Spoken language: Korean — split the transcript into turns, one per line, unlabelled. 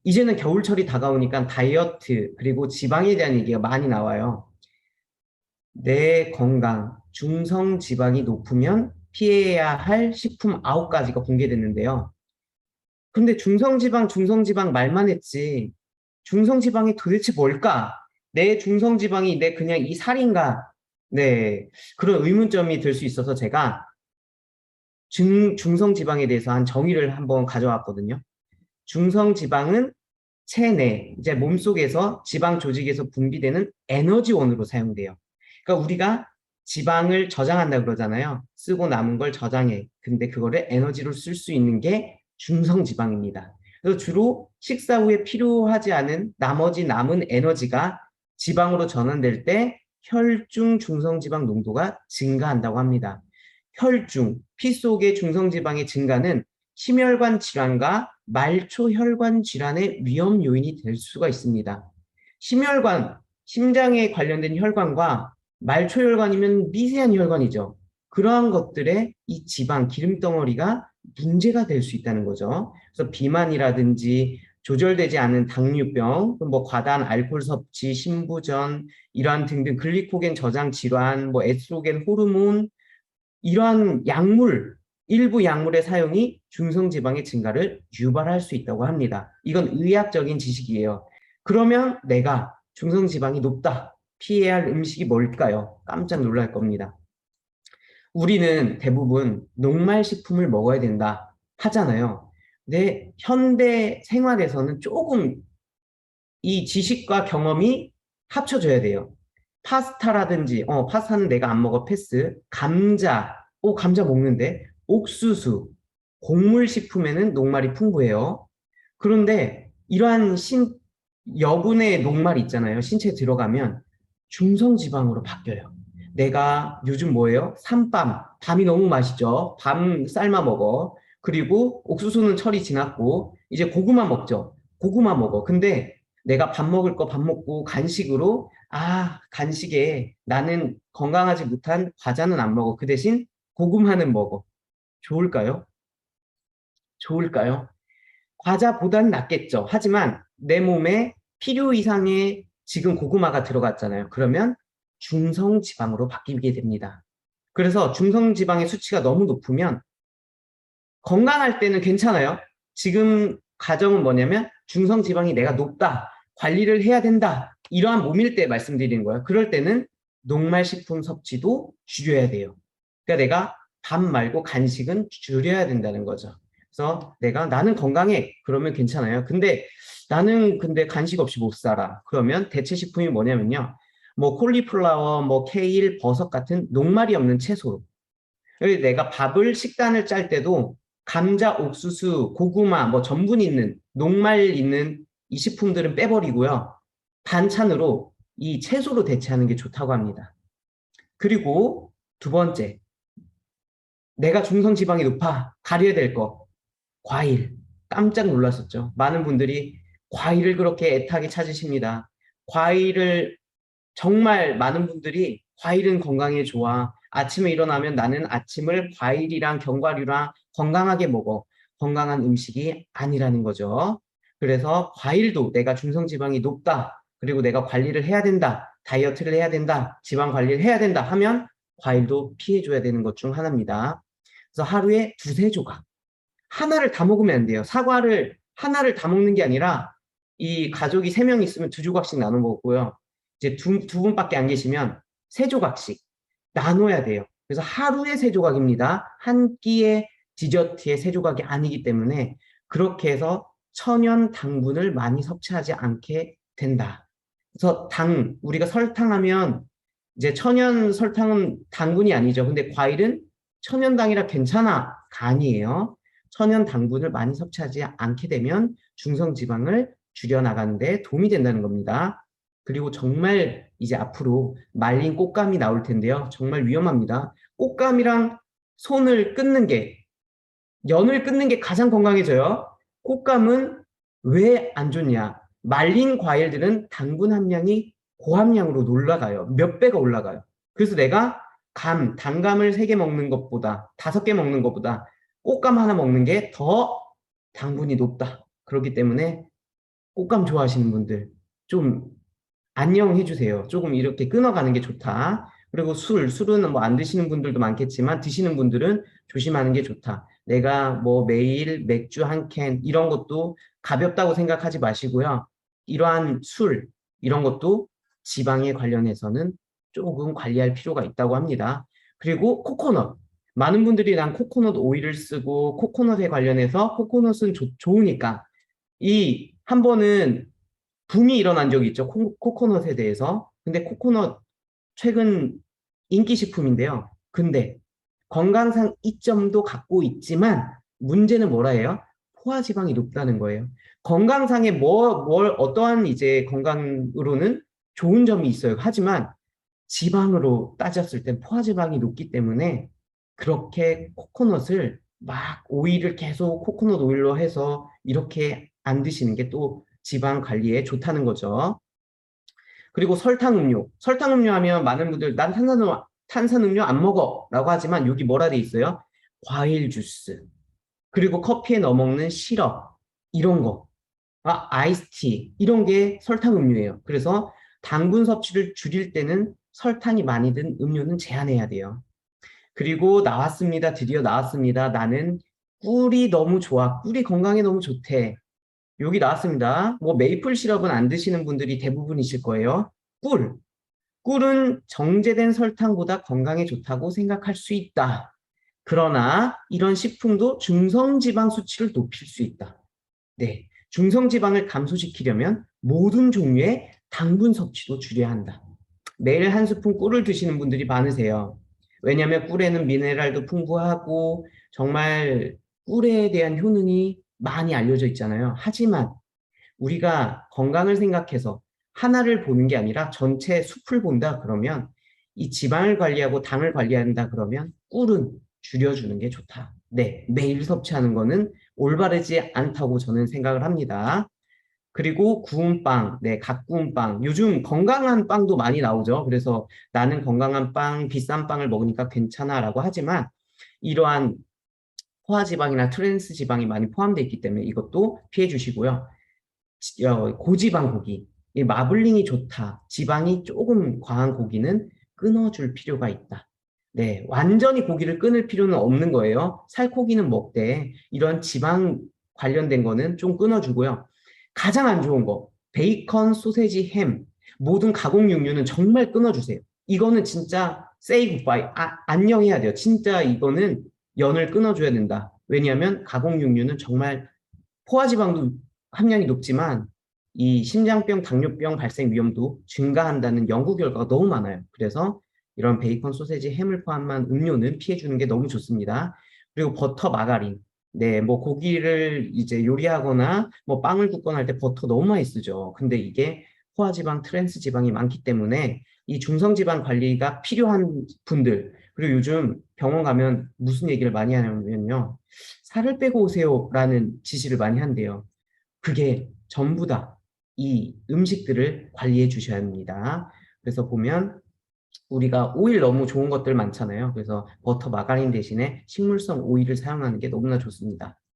이제는 겨울철이 다가오니까 다이어트, 그리고 지방에 대한 얘기가 많이 나와요. 내 건강, 중성 지방이 높으면 피해야 할 식품 9가지가 공개됐는데요. 근데 중성지방 말만 했지. 중성지방이 도대체 뭘까? 내 중성지방이 내 그냥 이 살인가? 네. 그런 의문점이 들 수 있어서 제가 중성지방에 대해서 한 정의를 한번 가져왔거든요. 중성지방은 체내, 이제 몸속에서 지방 조직에서 분비되는 에너지원으로 사용돼요. 그러니까 우리가 지방을 저장한다 그러잖아요. 쓰고 남은 걸 저장해. 근데 그거를 에너지로 쓸 수 있는 게 중성지방입니다. 그래서 주로 식사 후에 필요하지 않은 나머지 남은 에너지가 지방으로 전환될 때 혈중 중성지방 농도가 증가한다고 합니다. 혈중, 피 속의 중성지방의 증가는 심혈관 질환과 말초혈관 질환의 위험 요인이 될 수가 있습니다. 심혈관, 심장에 관련된 혈관과 말초혈관이면 미세한 혈관이죠. 그러한 것들의 이 지방, 기름 덩어리가 문제가 될 수 있다는 거죠. 그래서 비만이라든지 조절되지 않은 당뇨병, 뭐 과다한 알코올 섭취, 신부전, 이러한 등등 글리코겐 저장 질환, 뭐 에스트로겐 호르몬, 이러한 약물, 일부 약물의 사용이 중성지방의 증가를 유발할 수 있다고 합니다. 이건 의학적인 지식이에요. 그러면 내가 중성지방이 높다. 피해야 할 음식이 뭘까요? 깜짝 놀랄 겁니다. 우리는 대부분 녹말식품을 먹어야 된다 하잖아요. 근데 현대 생활에서는 조금 이 지식과 경험이 합쳐져야 돼요. 파스타라든지, 파스타는 내가 안 먹어, 패스. 감자, 감자 먹는데. 옥수수, 곡물 식품에는 녹말이 풍부해요. 그런데 이러한 여분의 녹말이 있잖아요. 신체에 들어가면 중성지방으로 바뀌어요. 내가 요즘 뭐예요? 삼밤. 밤이 너무 맛있죠? 밤 삶아 먹어. 그리고 옥수수는 철이 지났고, 이제 고구마 먹죠? 고구마 먹어. 근데 내가 밥 먹을 거 밥 먹고 간식으로, 간식에 나는 건강하지 못한 과자는 안 먹어. 그 대신 고구마는 먹어. 좋을까요? 좋을까요? 과자보단 낫겠죠. 하지만 내 몸에 필요 이상의 지금 고구마가 들어갔잖아요. 그러면 중성지방으로 바뀌게 됩니다. 그래서 중성지방의 수치가 너무 높으면 건강할 때는 괜찮아요. 지금 가정은 뭐냐면 중성지방이 내가 높다. 관리를 해야 된다. 이러한 몸일 때 말씀드리는 거예요. 그럴 때는 녹말식품 섭취도 줄여야 돼요. 그러니까 내가 밥 말고 간식은 줄여야 된다는 거죠. 그래서 나는 건강해. 그러면 괜찮아요. 근데 간식 없이 못 살아. 그러면 대체 식품이 뭐냐면요. 뭐 콜리플라워, 뭐 케일, 버섯 같은 녹말이 없는 채소. 내가 식단을 짤 때도 감자, 옥수수, 고구마, 뭐 전분 있는, 녹말 있는 이 식품들은 빼버리고요. 반찬으로 이 채소로 대체하는 게 좋다고 합니다. 그리고 두 번째, 내가 중성지방이 높아, 가려야 될 거, 과일. 깜짝 놀랐었죠. 많은 분들이 과일을 그렇게 애타게 찾으십니다. 과일을 정말 많은 분들이 과일은 건강에 좋아. 아침에 일어나면 나는 아침을 과일이랑 견과류랑 건강하게 먹어. 건강한 음식이 아니라는 거죠. 그래서 과일도 내가 중성지방이 높다. 그리고 내가 관리를 해야 된다. 다이어트를 해야 된다. 지방 관리를 해야 된다 하면 과일도 피해줘야 되는 것 중 하나입니다. 그래서 하루에 두세 조각. 하나를 다 먹으면 안 돼요. 사과를 하나를 다 먹는 게 아니라 이 가족이 3명 있으면 두 조각씩 나눠 먹고요. 이제 두 분밖에 안 계시면 세 조각씩 나눠야 돼요. 그래서 하루에 세 조각입니다. 한 끼의 디저트의 세 조각이 아니기 때문에 그렇게 해서 천연 당분을 많이 섭취하지 않게 된다. 그래서 우리가 설탕하면 이제 천연 설탕은 당분이 아니죠. 근데 과일은 천연당이라 괜찮아가 아니에요. 천연 당분을 많이 섭취하지 않게 되면 중성지방을 줄여나가는데 도움이 된다는 겁니다. 그리고 정말 이제 앞으로 말린 꽃감이 나올 텐데요. 정말 위험합니다. 꽃감이랑 연을 끊는 게 가장 건강해져요. 꽃감은 왜 안 좋냐? 말린 과일들은 당분 함량이 고함량으로 올라가요. 몇 배가 올라가요. 그래서 내가 단감을 3개 먹는 것보다, 5개 먹는 것보다 꽃감 하나 먹는 게 더 당분이 높다. 그렇기 때문에 꽃감 좋아하시는 분들 좀 안녕해 주세요. 조금 이렇게 끊어가는 게 좋다. 그리고 술은 뭐 안 드시는 분들도 많겠지만 드시는 분들은 조심하는 게 좋다. 내가 뭐 매일 맥주 한 캔 이런 것도 가볍다고 생각하지 마시고요. 이러한 이런 것도 지방에 관련해서는 조금 관리할 필요가 있다고 합니다. 그리고 코코넛. 많은 분들이 난 코코넛 오일을 쓰고 코코넛에 관련해서 코코넛은 좋으니까 이 한 번은 붐이 일어난 적이 있죠. 코코넛에 대해서. 근데 코코넛 최근 인기 식품인데요. 근데 건강상 이점도 갖고 있지만 문제는 뭐라 해요? 포화지방이 높다는 거예요. 건강상에 어떠한 이제 건강으로는 좋은 점이 있어요. 하지만 지방으로 따졌을 땐 포화지방이 높기 때문에 그렇게 코코넛을 막 오일을 계속 코코넛 오일로 해서 이렇게 안 드시는 게 또 지방 관리에 좋다는 거죠. 그리고 설탕음료. 설탕음료 하면 많은 분들 난 탄산음료 안 먹어 라고 하지만 여기 뭐라 돼 있어요? 과일 주스. 그리고 커피에 넣어 먹는 시럽. 이런 거. 아이스티. 이런 게 설탕음료예요. 그래서 당분 섭취를 줄일 때는 설탕이 많이 든 음료는 제한해야 돼요. 그리고 나왔습니다. 드디어 나왔습니다. 나는 꿀이 너무 좋아. 꿀이 건강에 너무 좋대. 여기 나왔습니다. 뭐 메이플 시럽은 안 드시는 분들이 대부분이실 거예요. 꿀. 꿀은 정제된 설탕보다 건강에 좋다고 생각할 수 있다. 그러나 이런 식품도 중성지방 수치를 높일 수 있다. 네. 중성지방을 감소시키려면 모든 종류의 당분 섭취도 줄여야 한다. 매일 한 스푼 꿀을 드시는 분들이 많으세요. 왜냐하면 꿀에는 미네랄도 풍부하고 정말 꿀에 대한 효능이 많이 알려져 있잖아요. 하지만 우리가 건강을 생각해서 하나를 보는 게 아니라 전체 숲을 본다 그러면 이 지방을 관리하고 당을 관리한다 그러면 꿀은 줄여주는 게 좋다. 네, 매일 섭취하는 거는 올바르지 않다고 저는 생각을 합니다. 그리고 구운 빵, 네, 갓 구운 빵. 요즘 건강한 빵도 많이 나오죠. 그래서 나는 건강한 빵, 비싼 빵을 먹으니까 괜찮아라고 하지만 이러한 포화지방이나 트랜스 지방이 많이 포함되어 있기 때문에 이것도 피해 주시고요. 고지방 고기, 이 마블링이 좋다. 지방이 조금 과한 고기는 끊어줄 필요가 있다. 네, 완전히 고기를 끊을 필요는 없는 거예요. 살코기는 먹되 이런 지방 관련된 거는 좀 끊어주고요. 가장 안 좋은 거, 베이컨, 소세지, 햄, 모든 가공 육류는 정말 끊어주세요. 이거는 진짜 say goodbye, 안녕해야 돼요. 진짜 이거는 연을 끊어줘야 된다. 왜냐하면 가공 육류는 정말 포화지방도 함량이 높지만 이 심장병, 당뇨병 발생 위험도 증가한다는 연구 결과가 너무 많아요. 그래서 이런 베이컨, 소세지, 햄을 포함한 음료는 피해주는 게 너무 좋습니다. 그리고 버터, 마가린. 네, 뭐 고기를 이제 요리하거나 뭐 빵을 굽거나 할 때 버터 너무 많이 쓰죠. 근데 이게 포화지방, 트랜스 지방이 많기 때문에 이 중성지방 관리가 필요한 분들, 그리고 요즘 병원 가면 무슨 얘기를 많이 하냐면요. 살을 빼고 오세요라는 지시를 많이 한대요. 그게 전부 다 이 음식들을 관리해 주셔야 합니다. 그래서 보면 우리가 오일 너무 좋은 것들 많잖아요. 그래서 버터, 마가린 대신에 식물성 오일을 사용하는 게 너무나 좋습니다.